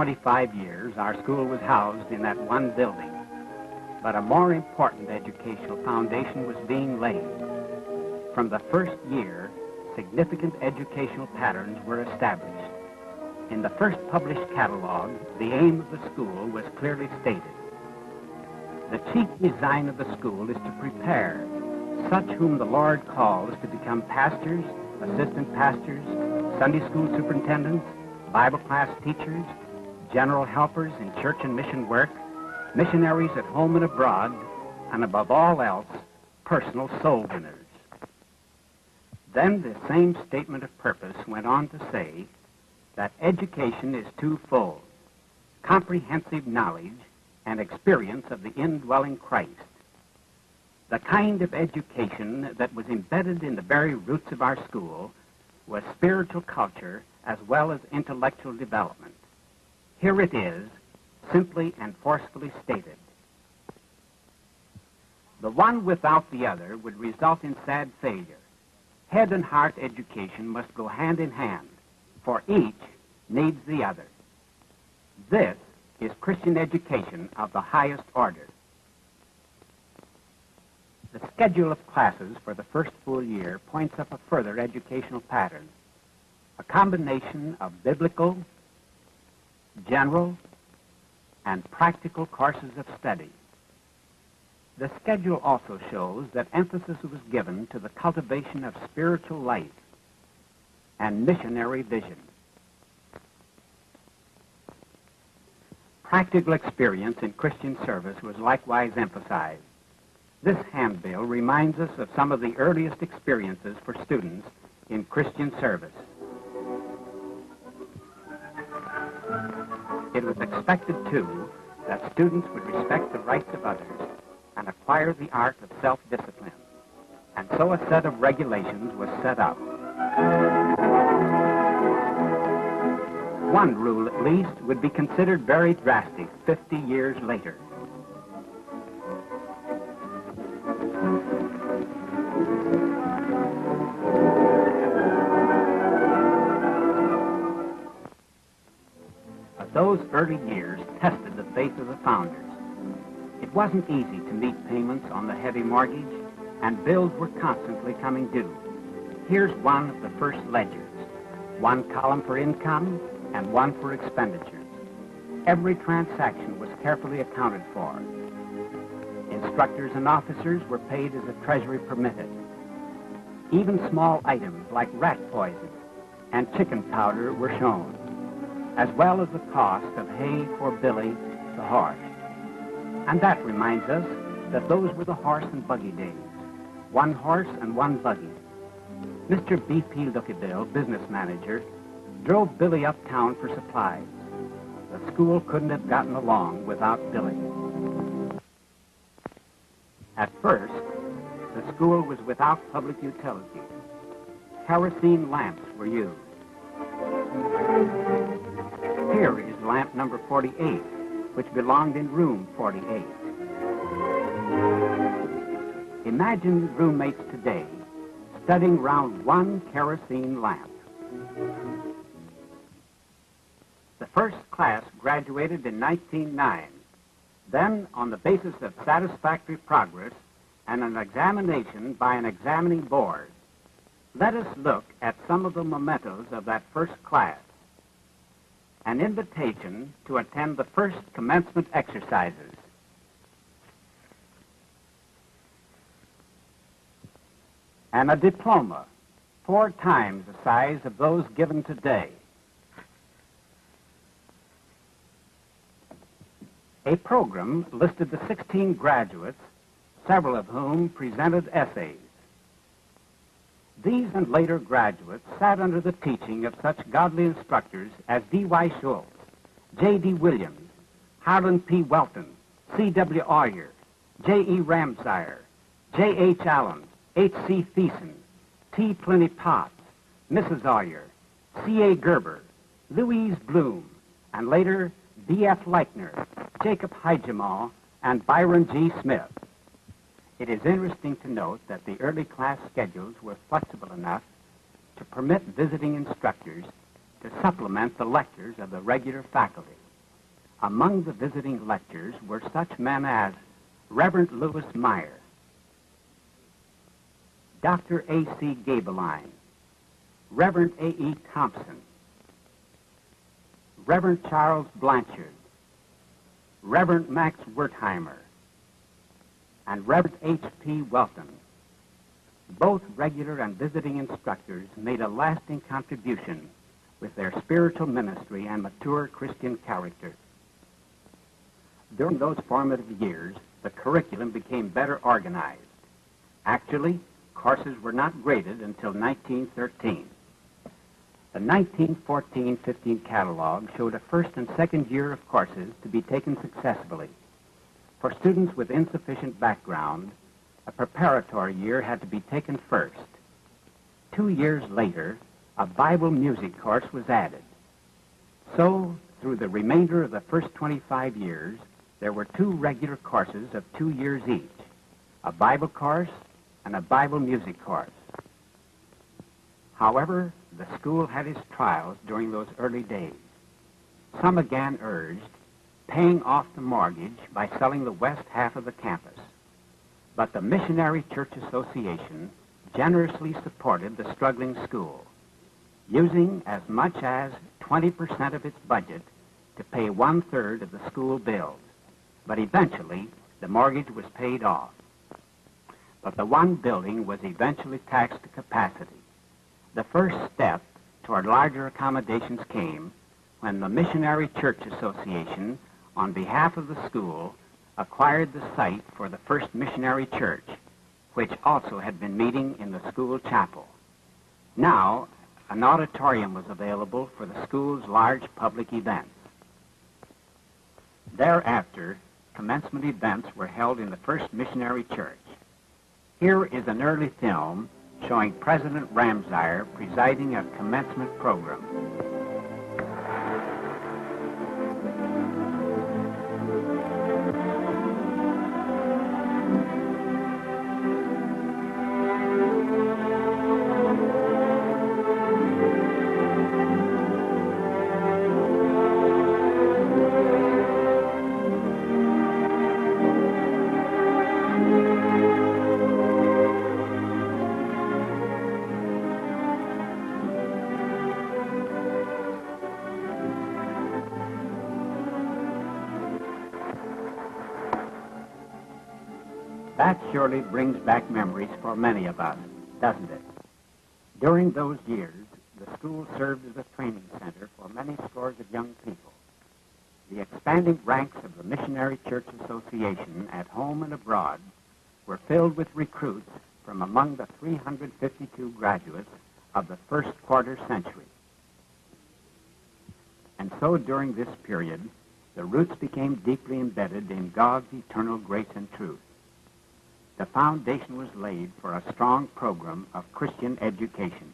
25 years, our school was housed in that one building. But a more important educational foundation was being laid. From the first year, significant educational patterns were established. In the first published catalog, the aim of the school was clearly stated. The chief design of the school is to prepare such whom the Lord calls to become pastors, assistant pastors, Sunday school superintendents, Bible class teachers, general helpers in church and mission work, missionaries at home and abroad, and above all else, personal soul winners. Then the same statement of purpose went on to say that education is twofold: comprehensive knowledge and experience of the indwelling Christ. The kind of education that was embedded in the very roots of our school was spiritual culture as well as intellectual development. Here it is, simply and forcefully stated. The one without the other would result in sad failure. Head and heart education must go hand in hand, for each needs the other. This is Christian education of the highest order. The schedule of classes for the first full year points up a further educational pattern, a combination of biblical, general, and practical courses of study. The schedule also shows that emphasis was given to the cultivation of spiritual life and missionary vision. Practical experience in Christian service was likewise emphasized. This handbill reminds us of some of the earliest experiences for students in Christian service. It was expected, too, that students would respect the rights of others and acquire the art of self-discipline. And so a set of regulations was set up. One rule, at least, would be considered very drastic 50 years later. But those early years tested the faith of the founders. It wasn't easy to meet payments on the heavy mortgage, and bills were constantly coming due. Here's one of the first ledgers, one column for income and one for expenditures. Every transaction was carefully accounted for. Instructors and officers were paid as the treasury permitted. Even small items like rat poison and chicken powder were shown, as well as the cost of hay for Billy the horse. And that reminds us that those were the horse and buggy days. One horse and one buggy. Mr. B.P. Lookybill, business manager, drove Billy uptown for supplies. The school couldn't have gotten along without Billy. At first, the school was without public utility. Kerosene lamps were used. Here is lamp number 48, which belonged in room 48. Imagine roommates today studying round one kerosene lamp. The first class graduated in 1909. Then, on the basis of satisfactory progress and an examination by an examining board, let us look at some of the mementos of that first class. An invitation to attend the first commencement exercises. And a diploma, 4 times the size of those given today. A program listed the 16 graduates, several of whom presented essays. These and later graduates sat under the teaching of such godly instructors as D.Y. Schultz, J.D. Williams, Harlan P. Welton, C.W. Awyer, J.E. Ramsire, J.H. Allen, H.C. Thiessen, T. Pliny Potts, Mrs. Awyer, C.A. Gerber, Louise Bloom, and later B.F. Leichner, Jacob Heigemal, and Byron G. Smith. It is interesting to note that the early class schedules were flexible enough to permit visiting instructors to supplement the lectures of the regular faculty. Among the visiting lectors were such men as Reverend Lewis Meyer, Dr. A.C. Gabeline, Reverend A.E. Thompson, Reverend Charles Blanchard, Reverend Max Wertheimer, and Reverend H.P. Welton. Both regular and visiting instructors made a lasting contribution with their spiritual ministry and mature Christian character. During those formative years, the curriculum became better organized. Actually, courses were not graded until 1913. The 1914-15 catalog showed a first and second year of courses to be taken successfully. For students with insufficient background, a preparatory year had to be taken first. 2 years later, a Bible music course was added. So, through the remainder of the first 25 years, there were 2 regular courses of 2 years each, a Bible course and a Bible music course. However, the school had its trials during those early days. Some again urged paying off the mortgage by selling the west half of the campus. But the Missionary Church Association generously supported the struggling school, using as much as 20% of its budget to pay 1/3 of the school bills. But eventually, the mortgage was paid off. But the one building was eventually taxed to capacity. The first step toward larger accommodations came when the Missionary Church Association, on behalf of the school, acquired the site for the first missionary church, which also had been meeting in the school chapel. Now, an auditorium was available for the school's large public events. Thereafter, commencement events were held in the first missionary church. Here is an early film showing President Ramsire presiding a commencement program. That surely brings back memories for many of us, doesn't it? During those years, the school served as a training center for many scores of young people. The expanding ranks of the Missionary Church Association at home and abroad were filled with recruits from among the 352 graduates of the first quarter century. And so during this period, the roots became deeply embedded in God's eternal grace and truth. The foundation was laid for a strong program of Christian education.